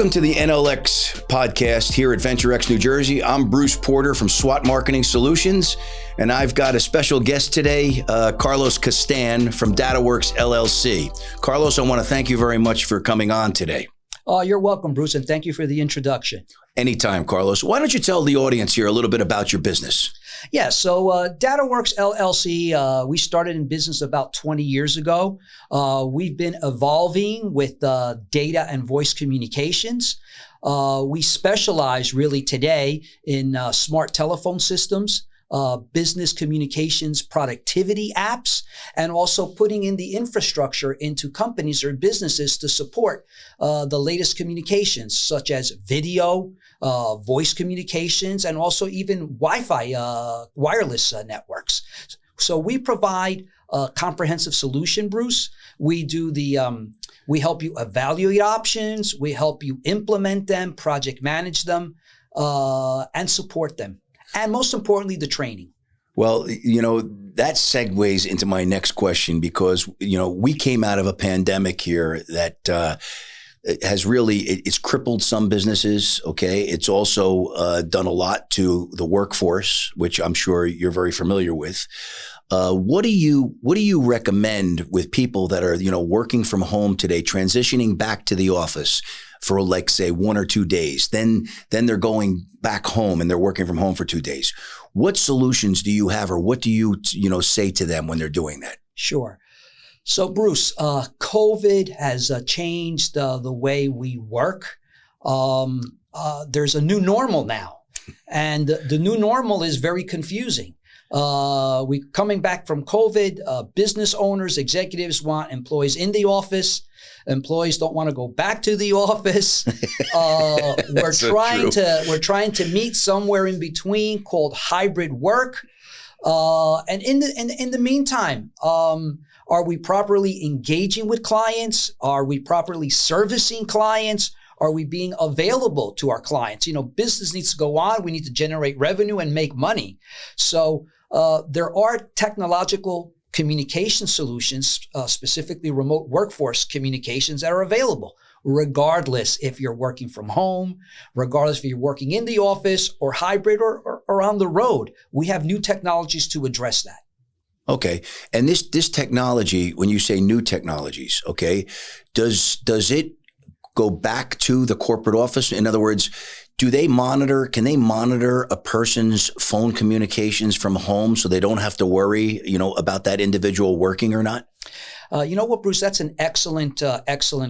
Welcome to the NLX podcast here at Venture X New Jersey. I'm Bruce Porter from SWAT Marketing Solutions, and I've got a special guest today, Carlos Castan from DataWorks LLC. Carlos, I want to thank you very much for coming on today. Oh, you're welcome, Bruce, and thank you for the introduction. Anytime, Carlos. Why don't you tell the audience here a little bit about your business? Yeah, so DataWorks LLC, we started in business about 20 years ago. We've been evolving with data and voice communications. We specialize really today in smart telephone systems, business communications, productivity apps, and also putting in the infrastructure into companies or businesses to support the latest communications, such as video, voice communications, and also even Wi-Fi wireless networks. So we provide a comprehensive solution, Bruce. We do we help you evaluate options, we help you implement them, project manage them, and support them. And most importantly, the training. Well, that segues into my next question because, we came out of a pandemic here that has really, it's crippled some businesses, okay? It's also done a lot to the workforce, which I'm sure you're very familiar with. What do you recommend with people that are, working from home today, transitioning back to the office for like, say, 1 or 2 days, then they're going back home and they're working from home for 2 days. What solutions do you have, or what do you, say to them when they're doing that? Sure. So, Bruce, COVID has changed the way we work. There's a new normal now, and the new normal is very confusing. We coming back from COVID, business owners, executives want employees in the office. Employees don't want to go back to the office. We're trying to meet somewhere in between called hybrid work. And in the meantime, are we properly engaging with clients? Are we properly servicing clients? Are we being available to our clients? Business needs to go on. We need to generate revenue and make money. So there are technological communication solutions, specifically remote workforce communications, that are available, regardless if you're working from home, regardless if you're working in the office or hybrid or on the road. We have new technologies to address that. Okay. And this technology, when you say new technologies, okay, does it go back to the corporate office? In other words, can they monitor a person's phone communications from home so they don't have to worry, about that individual working or not? You know what, Bruce, that's an excellent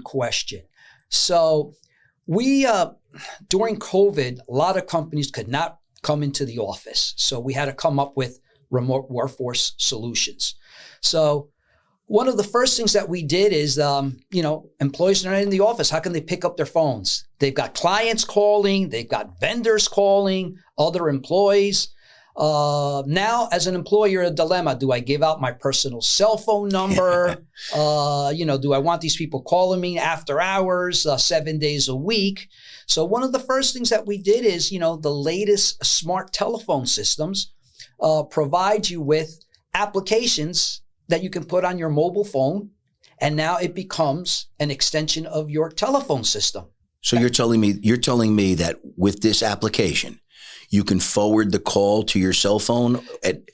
question. So we, during COVID, a lot of companies could not come into the office. So we had to come up with remote workforce solutions. So one of the first things that we did is, employees are not in the office. How can they pick up their phones? They've got clients calling, they've got vendors calling, other employees. Now, as an employer, a dilemma. Do I give out my personal cell phone number? Do I want these people calling me after hours, 7 days a week? So one of the first things that we did is, the latest smart telephone systems provide you with applications that you can put on your mobile phone, and now it becomes an extension of your telephone system. So you're telling me that with this application, you can forward the call to your cell phone?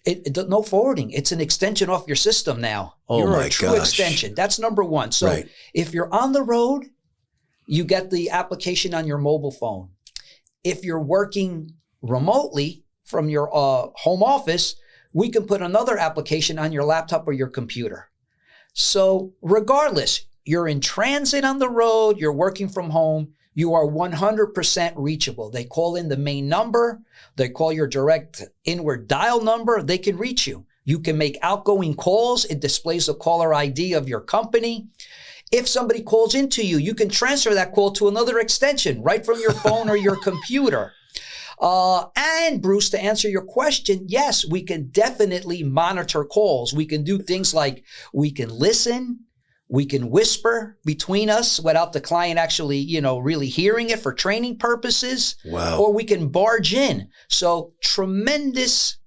No forwarding. It's an extension off your system now. Oh, you're my a true gosh. extension. That's number one. So right. If you're on the road, you get the application on your mobile phone. If you're working remotely from your home office, we can put another application on your laptop or your computer. So regardless, you're in transit on the road, you're working from home, you are 100% reachable. They call in the main number, they call your direct inward dial number, they can reach you. You can make outgoing calls, it displays the caller ID of your company. If somebody calls into you, you can transfer that call to another extension right from your phone or your computer. And Bruce, to answer your question, yes, we can definitely monitor calls. We can do things like we can listen, we can whisper between us without the client actually, really hearing it for training purposes. Wow. Or we can barge in. So tremendous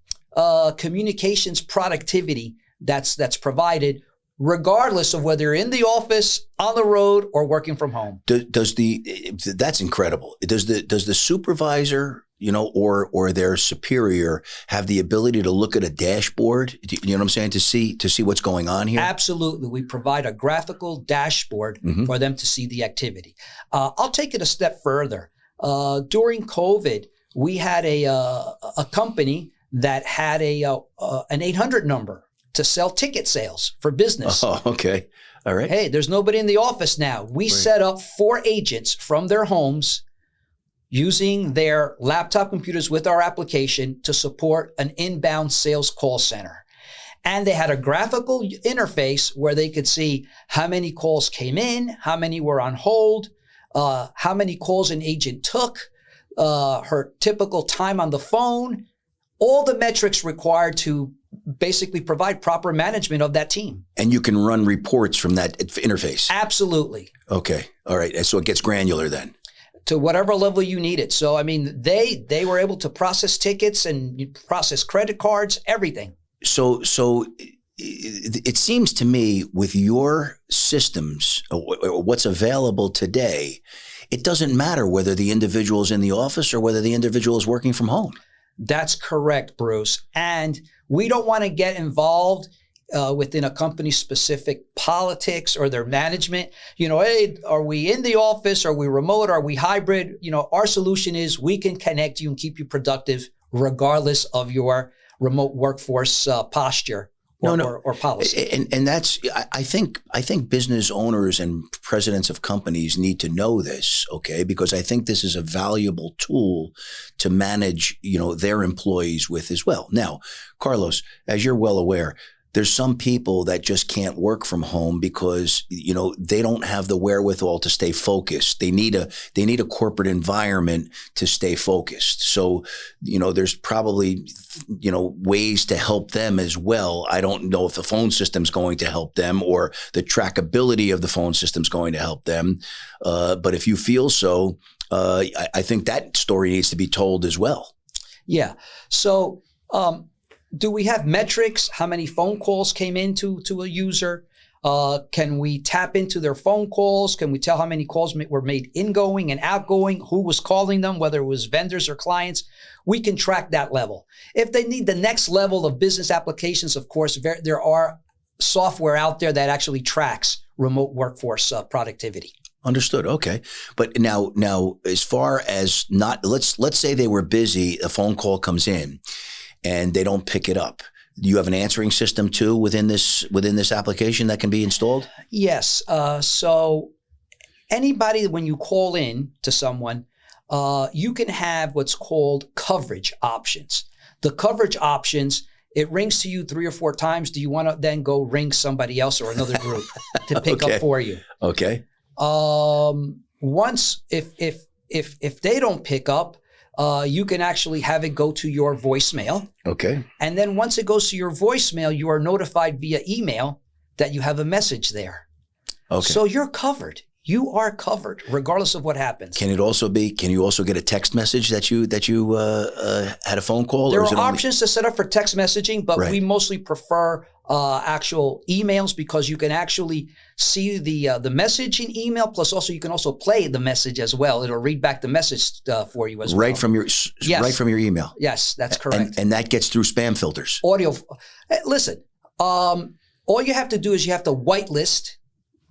communications productivity that's provided regardless of whether you're in the office, on the road, or working from home. That's incredible. Does the supervisor, or their superior have the ability to look at a dashboard? You know what I'm saying? To see what's going on here? Absolutely. We provide a graphical dashboard for them to see the activity. I'll take it a step further. During COVID, we had a company that had an 800 number to sell ticket sales for business. Oh, okay. All right. Hey, there's nobody in the office now. We set up 4 agents from their homes using their laptop computers with our application to support an inbound sales call center. And they had a graphical interface where they could see how many calls came in, how many were on hold, how many calls an agent took, her typical time on the phone, all the metrics required to basically provide proper management of that team. And you can run reports from that interface? Absolutely. Okay. All right. So it gets granular then? To whatever level you need it. So, I mean, they were able to process tickets and process credit cards, everything. So it seems to me with your systems, or what's available today, it doesn't matter whether the individual is in the office or whether the individual is working from home. That's correct, Bruce. And we don't want to get involved within a company's specific politics or their management. Hey, are we in the office? Are we remote? Are we hybrid? Our solution is we can connect you and keep you productive regardless of your remote workforce posture or policy. And that's, I think business owners and presidents of companies need to know this, okay? Because I think this is a valuable tool to manage, their employees with as well. Now, Carlos, as you're well aware, there's some people that just can't work from home because, they don't have the wherewithal to stay focused. They need a corporate environment to stay focused. So, there's probably, ways to help them as well. I don't know if the phone system's going to help them or the trackability of the phone system's going to help them. But if you feel so, I think that story needs to be told as well. Yeah. So, do we have metrics? How many phone calls came into a user? Can we tap into their phone calls? Can we tell how many calls were made ingoing and outgoing? Who was calling them, whether it was vendors or clients? We can track that level. If they need the next level of business applications, of course, there are software out there that actually tracks remote workforce productivity. Understood. Okay. But now, as far as let's say they were busy, a phone call comes in and they don't pick it up. Do you have an answering system too within this application that can be installed? Yes. So anybody, when you call in to someone, you can have what's called coverage options. The coverage options, it rings to you 3 or 4 times. Do you want to then go ring somebody else or another group to pick up for you? Okay. Once, if they don't pick up, you can actually have it go to your voicemail. Okay. And then once it goes to your voicemail, you are notified via email that you have a message there. Okay. So you're covered. You are covered regardless of what happens. Can you also get a text message that you had a phone call? There are options to set up for text messaging, but Right. we mostly prefer actual emails because you can actually see the message in email. Plus, also you can also play the message as well. It'll read back the message for you as well. Right from your email. Yes, that's correct. And that gets through spam filters. Audio. Listen, all you have to do is you have to whitelist.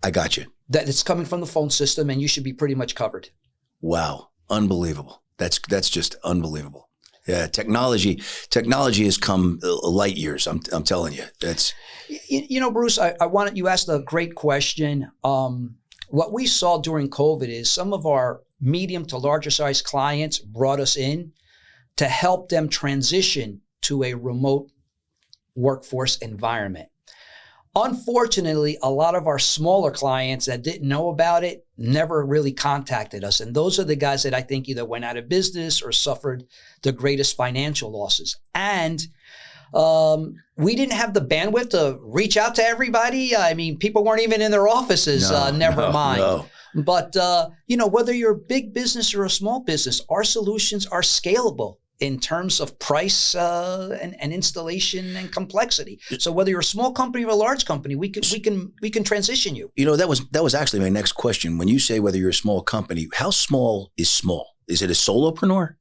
I got you. That it's coming from the phone system, and you should be pretty much covered. Wow, unbelievable! That's just unbelievable. Yeah, technology has come light years. I'm telling you. That's Bruce. You asked a great question. What we saw during COVID is some of our medium to larger size clients brought us in to help them transition to a remote workforce environment. Unfortunately, a lot of our smaller clients that didn't know about it never really contacted us. And those are the guys that I think either went out of business or suffered the greatest financial losses. And we didn't have the bandwidth to reach out to everybody. I mean, people weren't even in their offices, never mind. No. But, whether you're a big business or a small business, our solutions are scalable. in terms of price and installation and complexity. So whether you're a small company or a large company, we can transition you. You know, that was actually my next question. When you say whether you're a small company, how small is small? Is it a solopreneur?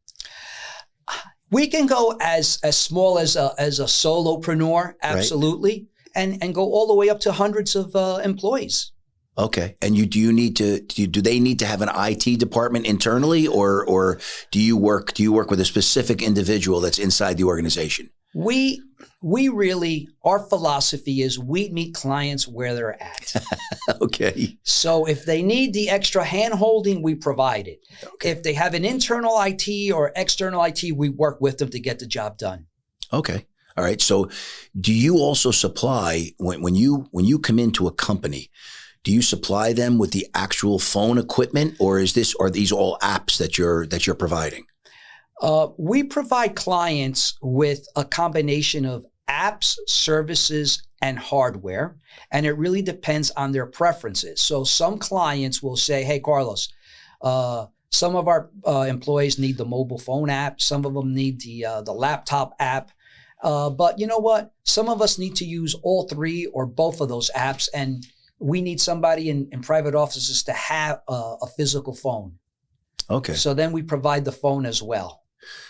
We can go as small as a solopreneur, absolutely, right. and go all the way up to hundreds of employees. Okay. And do they need to have an IT department internally, or do you work with a specific individual that's inside the organization? We really, our philosophy is we meet clients where they're at. Okay. So if they need the extra hand-holding, we provide it. Okay. If they have an internal IT or external IT, we work with them to get the job done. Okay. All right. So do you also supply, when you come into a company, do you supply them with the actual phone equipment, or are these all apps that you're providing? We provide clients with a combination of apps, services, and hardware, and it really depends on their preferences. So some clients will say, "Hey, Carlos, some of our employees need the mobile phone app. Some of them need the laptop app. But you know what? Some of us need to use all three or both of those apps, and we need somebody in private offices to have a physical phone." Okay. So then we provide the phone as well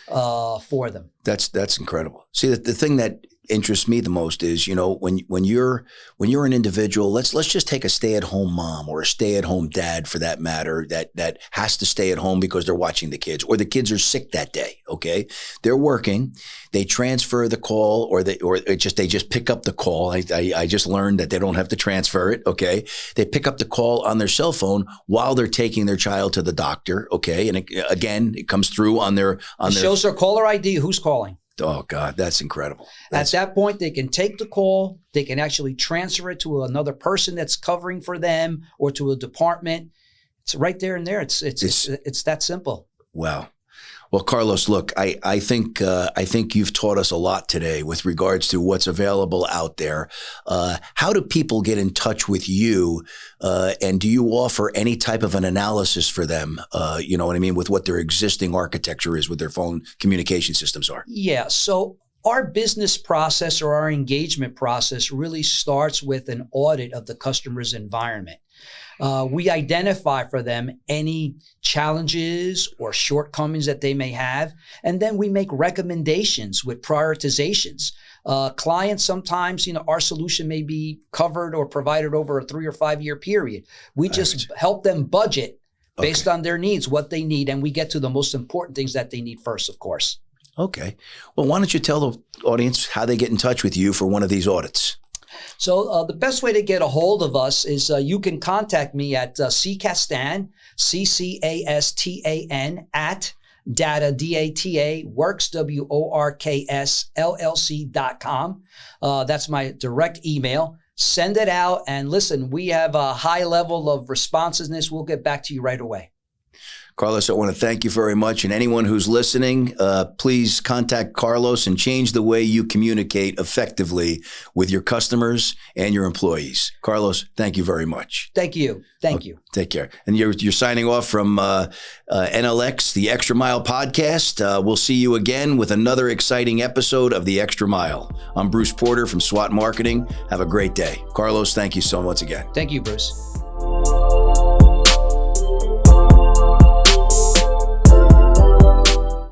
for them. That's incredible. See, the thing that interests me the most is, you know, when you're an individual, let's just take a stay-at-home mom or a stay-at-home dad for that matter, that has to stay at home because they're watching the kids, or the kids are sick that day. Okay, they're working, they transfer the call, or they just pick up the call. I just learned that they don't have to transfer it. Okay, they pick up the call on their cell phone while they're taking their child to the doctor. Okay, and it comes through on their shows their caller ID. Who's calling? Oh, God, that's incredible. At that point, they can take the call. They can actually transfer it to another person that's covering for them, or to a department. It's right there and there. It's that simple. Wow. Well, Carlos, look, I think you've taught us a lot today with regards to what's available out there. How do people get in touch with you? And do you offer any type of an analysis for them? You know what I mean? With what their existing architecture is, with their phone communication systems are. Yeah. So our business process, or our engagement process, really starts with an audit of the customer's environment. We identify for them any challenges or shortcomings that they may have, and then we make recommendations with prioritizations. Clients sometimes, our solution may be covered or provided over a 3 or 5 year period. We just help them budget based on their needs, what they need, and we get to the most important things that they need first, of course. Okay. Well, why don't you tell the audience how they get in touch with you for one of these audits? So the best way to get a hold of us is you can contact me at ccastan, CCASTAN, at data, DATAWorks, WORKS, LLC.com. That's my direct email. Send it out, and listen, we have a high level of responsiveness. We'll get back to you right away. Carlos, I want to thank you very much. And anyone who's listening, please contact Carlos and change the way you communicate effectively with your customers and your employees. Carlos, thank you very much. Thank you. Thank you. Take care. And you're signing off from NLX, the Extra Mile podcast. We'll see you again with another exciting episode of the Extra Mile. I'm Bruce Porter from SWAT Marketing. Have a great day. Carlos, thank you so much again. Thank you, Bruce.